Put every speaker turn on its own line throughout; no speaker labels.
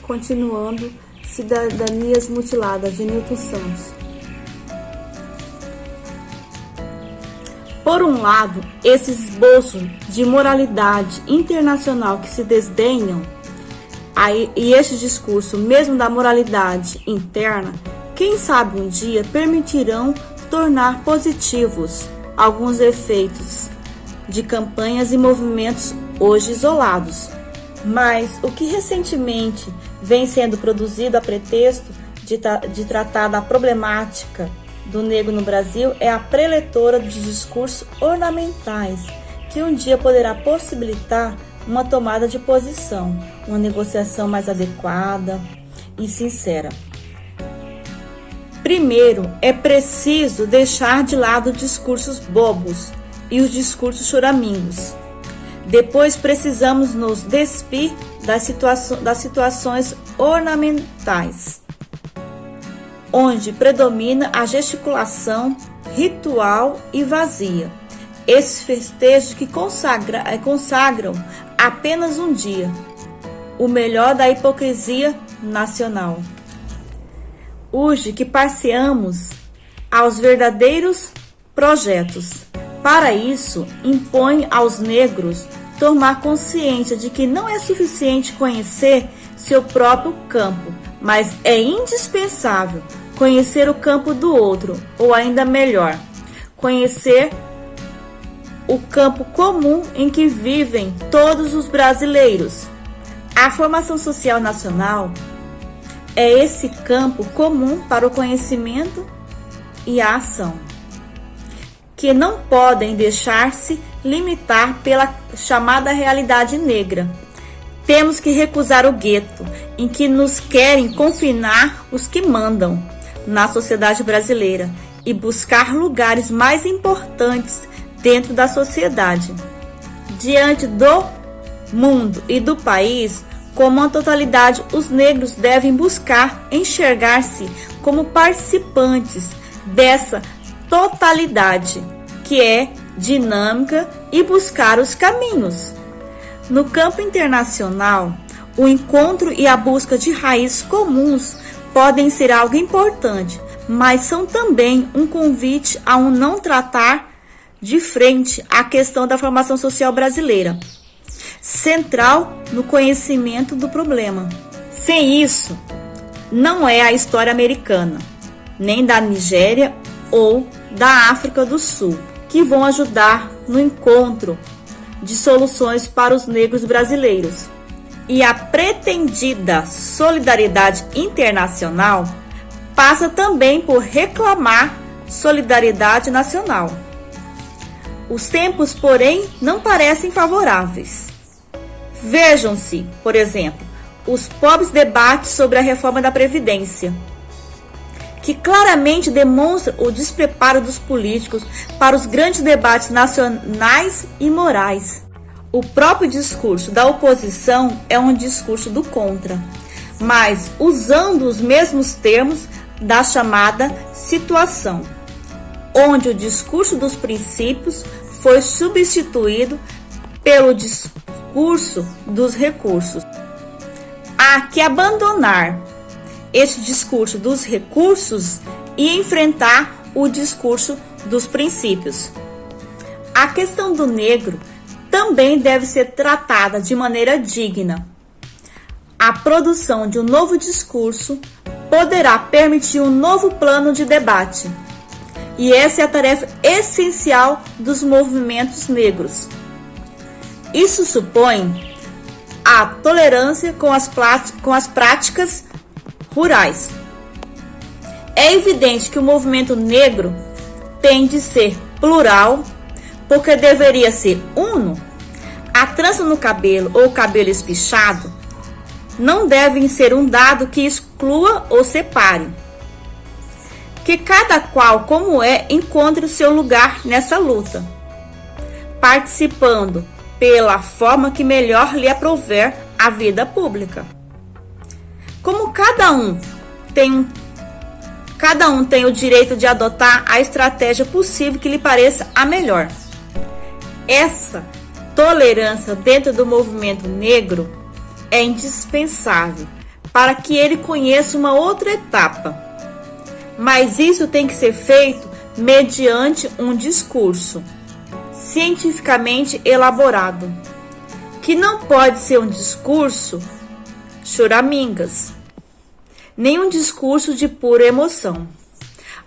continuando Cidadanias Mutiladas, de Newton Santos. Por um lado, esse esboço de moralidade internacional que se desdenham, e este discurso mesmo da moralidade interna, quem sabe um dia permitirão tornar positivos alguns efeitos de campanhas e movimentos hoje isolados. Mas o que recentemente vem sendo produzido a pretexto de tratar da problemática do negro no Brasil é a preletora de discursos ornamentais, que um dia poderá possibilitar uma tomada de posição, uma negociação mais adequada e sincera. Primeiro, é preciso deixar de lado discursos bobos e os discursos choramingos. Depois, precisamos nos despir das situações ornamentais, onde predomina a gesticulação ritual e vazia. Esses festejos que consagram apenas um dia, o melhor da hipocrisia nacional. Urge que passeamos aos verdadeiros projetos. Para isso, impõe aos negros tomar consciência de que não é suficiente conhecer seu próprio campo, mas é indispensável conhecer o campo do outro, ou ainda melhor, conhecer o campo comum em que vivem todos os brasileiros. A formação social nacional é esse campo comum para o conhecimento e a ação, que não podem deixar-se limitar pela chamada realidade negra. Temos que recusar o gueto, em que nos querem confinar os que mandam na sociedade brasileira, e buscar lugares mais importantes dentro da sociedade. Diante do mundo e do país, como uma totalidade, os negros devem buscar enxergar-se como participantes dessa totalidade, que é dinâmica, e buscar os caminhos. No campo internacional, o encontro e a busca de raízes comuns podem ser algo importante, mas são também um convite a não tratar de frente a questão da formação social brasileira, central no conhecimento do problema. Sem isso, não é a história americana, nem da Nigéria ou da África do Sul, que vão ajudar no encontro de soluções para os negros brasileiros. E a pretendida solidariedade internacional passa também por reclamar solidariedade nacional. Os tempos, porém, não parecem favoráveis. Vejam-se, por exemplo, os pobres debates sobre a reforma da Previdência, que claramente demonstra o despreparo dos políticos para os grandes debates nacionais e morais. O próprio discurso da oposição é um discurso do contra, mas usando os mesmos termos da chamada situação, onde o discurso dos princípios foi substituído pelo discurso dos recursos. Há que abandonar este discurso dos recursos e enfrentar o discurso dos princípios. A questão do negro também deve ser tratada de maneira digna. A produção de um novo discurso poderá permitir um novo plano de debate, e essa é a tarefa essencial dos movimentos negros. Isso supõe a tolerância com as práticas rurais. É evidente que o movimento negro tem de ser plural, porque deveria ser uno. A trança no cabelo ou o cabelo espichado não devem ser um dado que exclua ou separe. Que cada qual, como é, encontre o seu lugar nessa luta, participando pela forma que melhor lhe aprouver a vida pública. Como cada um tem o direito de adotar a estratégia possível que lhe pareça a melhor. Essa tolerância dentro do movimento negro é indispensável para que ele conheça uma outra etapa. Mas isso tem que ser feito mediante um discurso cientificamente elaborado, que não pode ser um discurso choramingas, nem um discurso de pura emoção.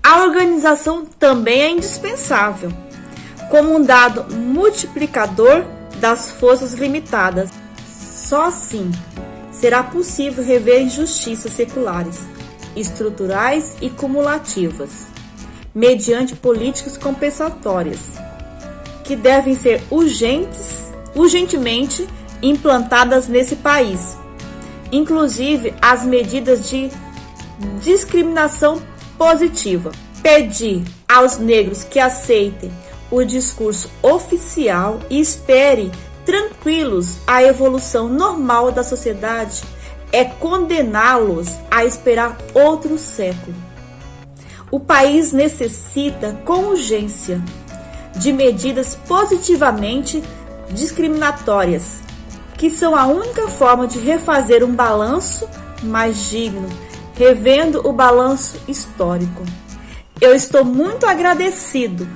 A organização também é indispensável, como um dado multiplicador das forças limitadas. Só assim será possível rever injustiças seculares, estruturais e cumulativas, mediante políticas compensatórias, que devem ser urgentemente implantadas nesse país, inclusive as medidas de discriminação positiva. Pedir aos negros que aceitem o discurso oficial e esperem tranquilos a evolução normal da sociedade é condená-los a esperar outro século. O país necessita com urgência de medidas positivamente discriminatórias, que são a única forma de refazer um balanço mais digno, revendo o balanço histórico. Eu estou muito agradecido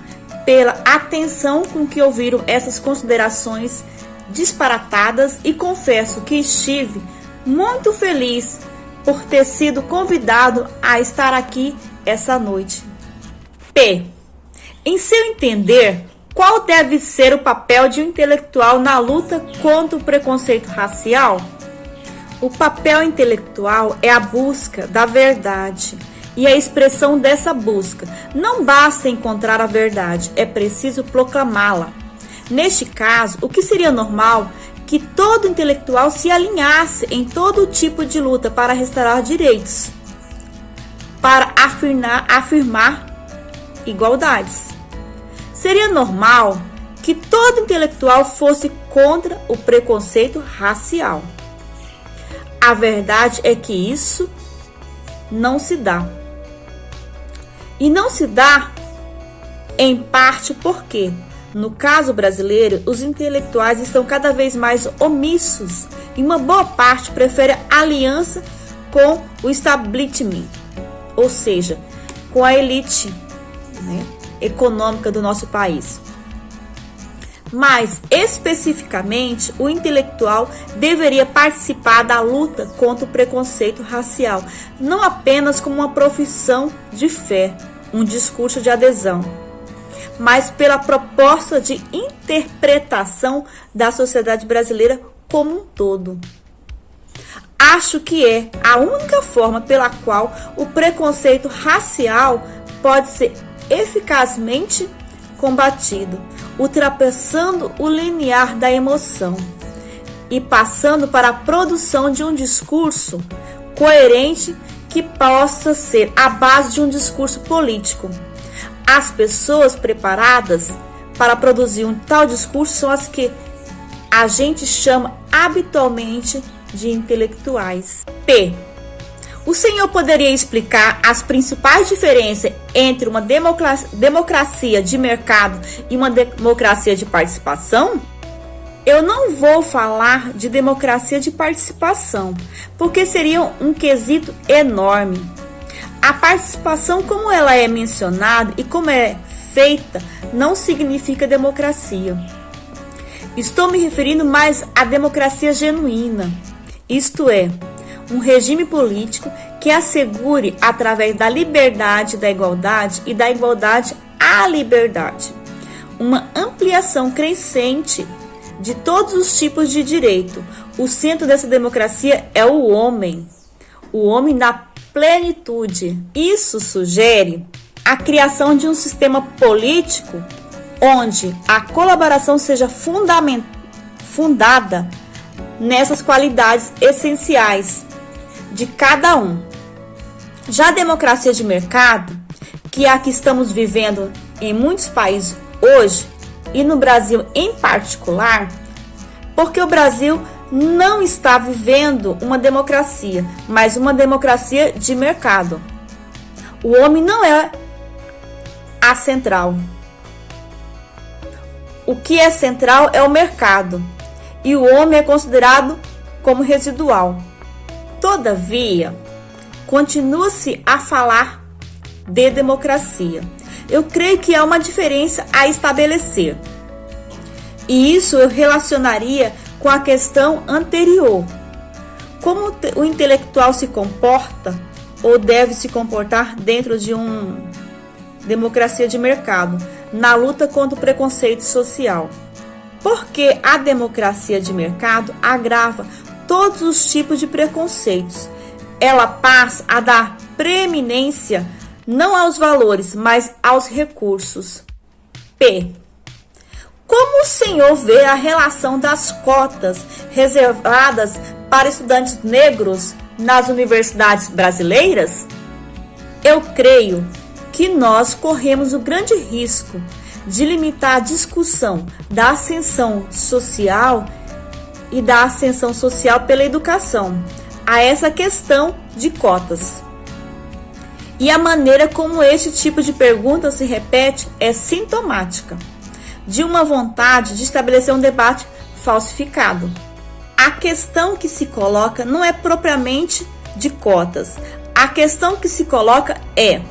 pela atenção com que ouviram essas considerações disparatadas e confesso que estive muito feliz por ter sido convidado a estar aqui essa noite. P. Em seu entender, qual deve ser o papel de um intelectual na luta contra o preconceito racial? O papel intelectual é a busca da verdade e a expressão dessa busca. Não basta encontrar a verdade, é preciso proclamá-la. Neste caso, o que seria normal que todo intelectual se alinhasse em todo tipo de luta para restaurar direitos, para afirmar igualdades. Seria normal que todo intelectual fosse contra o preconceito racial. A verdade é que isso não se dá. E não se dá em parte porque, no caso brasileiro, os intelectuais estão cada vez mais omissos e uma boa parte prefere aliança com o establishment, ou seja, com a elite, econômica do nosso país. Mas, especificamente, o intelectual deveria participar da luta contra o preconceito racial, não apenas como uma profissão de fé, um discurso de adesão, mas pela proposta de interpretação da sociedade brasileira como um todo. Acho que é a única forma pela qual o preconceito racial pode ser eficazmente combatido, ultrapassando o limiar da emoção e passando para a produção de um discurso coerente que possa ser a base de um discurso político. As pessoas preparadas para produzir um tal discurso são as que a gente chama habitualmente de intelectuais. P. O senhor poderia explicar as principais diferenças entre uma democracia de mercado e uma democracia de participação? Eu não vou falar de democracia de participação, porque seria um quesito enorme. A participação, como ela é mencionada e como é feita, não significa democracia. Estou me referindo mais à democracia genuína, isto é, um regime político que assegure, através da liberdade da igualdade e da igualdade à liberdade, uma ampliação crescente de todos os tipos de direito. O centro dessa democracia é o homem na plenitude. Isso sugere a criação de um sistema político onde a colaboração seja fundada nessas qualidades essenciais de cada um. Já a democracia de mercado, que é a que estamos vivendo em muitos países hoje, e no Brasil em particular, porque o Brasil não está vivendo uma democracia, mas uma democracia de mercado. O homem não é a central. O que é central é o mercado, e o homem é considerado como residual. Todavia, continua-se a falar de democracia. Eu creio que há uma diferença a estabelecer. E isso eu relacionaria com a questão anterior. Como o intelectual se comporta ou deve se comportar dentro de uma democracia de mercado, na luta contra o preconceito social. Porque a democracia de mercado agrava todos os tipos de preconceitos. Ela passa a dar preeminência não aos valores, mas aos recursos. P. Como o senhor vê a relação das cotas reservadas para estudantes negros nas universidades brasileiras? Eu creio que nós corremos o grande risco de limitar a discussão da ascensão social e da ascensão social pela educação a essa questão de cotas. E a maneira como este tipo de pergunta se repete é sintomática de uma vontade de estabelecer um debate falsificado. A questão que se coloca não é propriamente de cotas. A questão que se coloca é: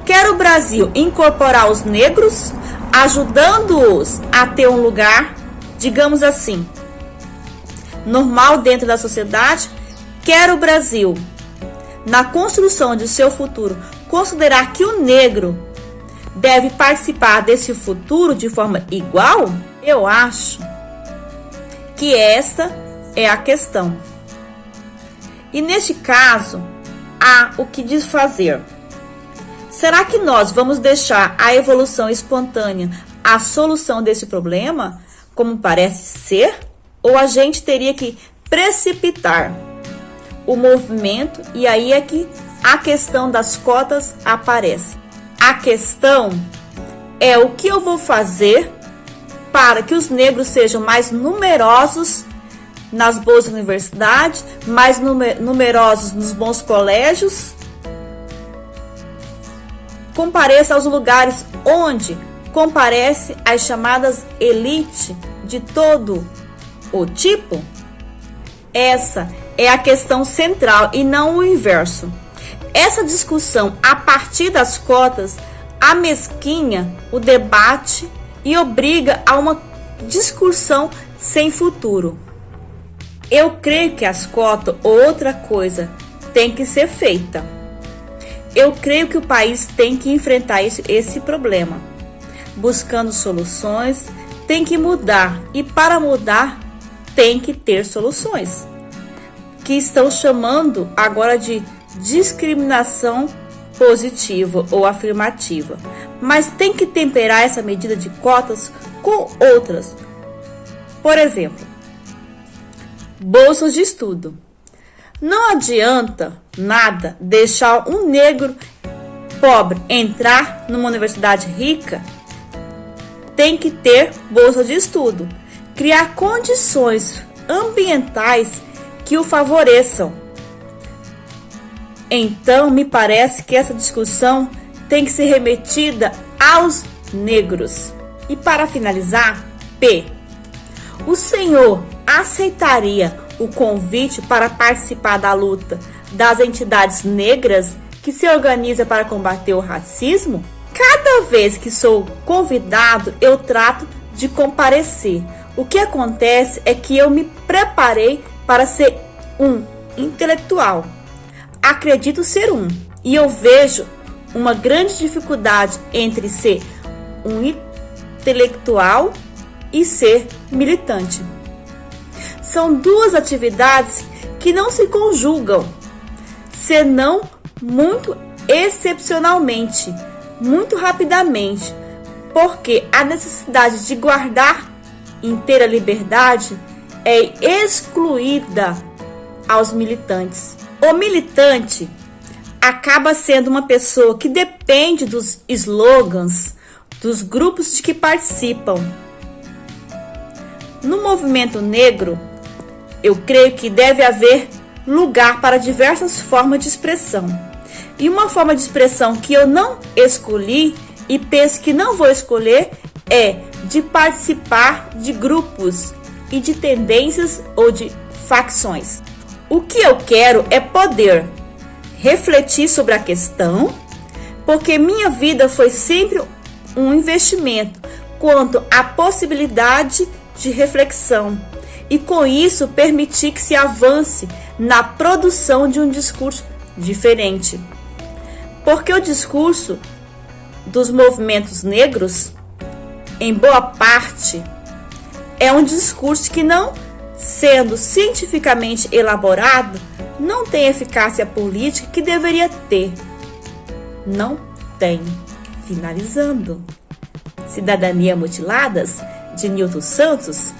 quer o Brasil incorporar os negros, ajudando-os a ter um lugar, digamos assim, normal dentro da sociedade? Quer o Brasil, na construção de seu futuro, considerar que o negro deve participar desse futuro de forma igual? Eu acho que esta é a questão. E neste caso, há o que fazer. Será que nós vamos deixar a evolução espontânea a solução desse problema, como parece ser? Ou a gente teria que precipitar o movimento, e aí é que a questão das cotas aparece. A questão é o que eu vou fazer para que os negros sejam mais numerosos nas boas universidades, mais numerosos nos bons colégios, compareça aos lugares onde comparece as chamadas elite de todo o tipo. Essa é a questão central e não o inverso. Essa discussão a partir das cotas amesquinha o debate e obriga a uma discussão sem futuro. Eu creio que as cotas ou outra coisa tem que ser feita. Eu creio que o país tem que enfrentar esse problema, buscando soluções, tem que mudar, e para mudar tem que ter soluções, que estão chamando agora de discriminação positiva ou afirmativa. Mas tem que temperar essa medida de cotas com outras. Por exemplo, bolsas de estudo. Não adianta nada deixar um negro pobre entrar numa universidade rica. Tem que ter bolsa de estudo, criar condições ambientais que o favoreçam. Então, me parece que essa discussão tem que ser remetida aos negros. E para finalizar, P. O senhor aceitaria o convite para participar da luta das entidades negras que se organizam para combater o racismo? Cada vez que sou convidado, eu trato de comparecer. O que acontece é que eu me preparei para ser um intelectual. Acredito ser um. E eu vejo uma grande dificuldade entre ser um intelectual e ser militante. São duas atividades que não se conjugam, senão muito excepcionalmente, muito rapidamente, porque a necessidade de guardar inteira liberdade é excluída aos militantes. O militante acaba sendo uma pessoa que depende dos slogans dos grupos de que participam. No movimento negro, eu creio que deve haver lugar para diversas formas de expressão. E uma forma de expressão que eu não escolhi e penso que não vou escolher é de participar de grupos e de tendências ou de facções. O que eu quero é poder refletir sobre a questão, porque minha vida foi sempre um investimento quanto à possibilidade de reflexão e com isso permitir que se avance na produção de um discurso diferente. Porque o discurso dos movimentos negros, em boa parte, é um discurso que, não sendo cientificamente elaborado, não tem eficácia política que deveria ter. Não tem. Finalizando. Cidadania Mutiladas, de Nilton Santos.